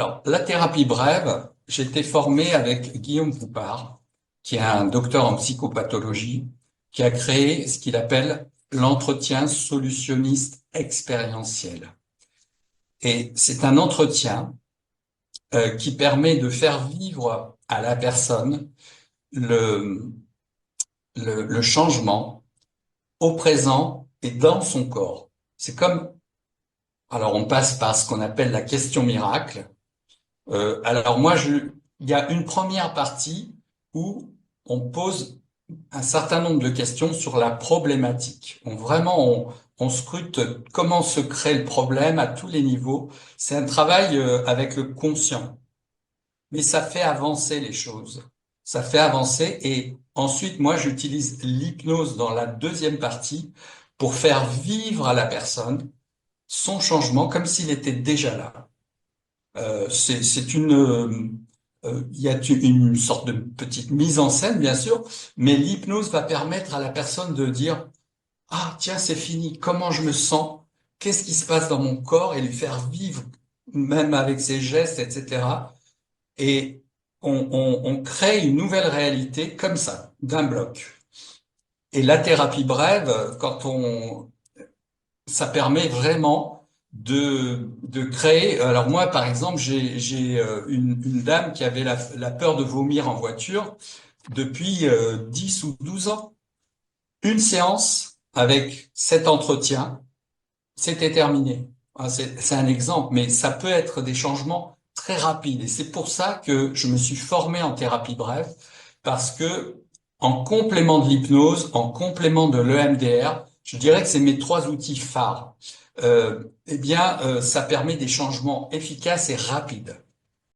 Alors, la thérapie brève, j'ai été formé avec Guillaume Poupard, qui est un docteur en psychopathologie, qui a créé ce qu'il appelle l'entretien solutionniste expérientiel. Et c'est un entretien qui permet de faire vivre à la personne le, le changement au présent et dans son corps. C'est comme, alors on passe par ce qu'on appelle la question miracle. Alors moi, il y a une première partie où on pose un certain nombre de questions sur la problématique. On scrute comment se crée le problème à tous les niveaux. C'est un travail avec le conscient, mais ça fait avancer les choses. Ça fait avancer et ensuite, moi, j'utilise l'hypnose dans la deuxième partie pour faire vivre à la personne son changement comme s'il était déjà là. Il y a une sorte de petite mise en scène, bien sûr, mais l'hypnose va permettre à la personne de dire, ah, tiens, c'est fini. Comment je me sens? Qu'est-ce qui se passe dans mon corps? Et lui faire vivre, même avec ses gestes, etc. Et on crée une nouvelle réalité comme ça, d'un bloc. Et la thérapie brève, ça permet vraiment de créer. Alors moi, par exemple, j'ai une dame qui avait la peur de vomir en voiture depuis 10 ou 12 ans. Une séance avec cet entretien, c'était terminé. C'est un exemple, mais ça peut être des changements très rapides. Et c'est pour ça que je me suis formé en thérapie brève, parce que en complément de l'hypnose, en complément de l'EMDR, je dirais que c'est mes trois outils phares. Ça permet des changements efficaces et rapides.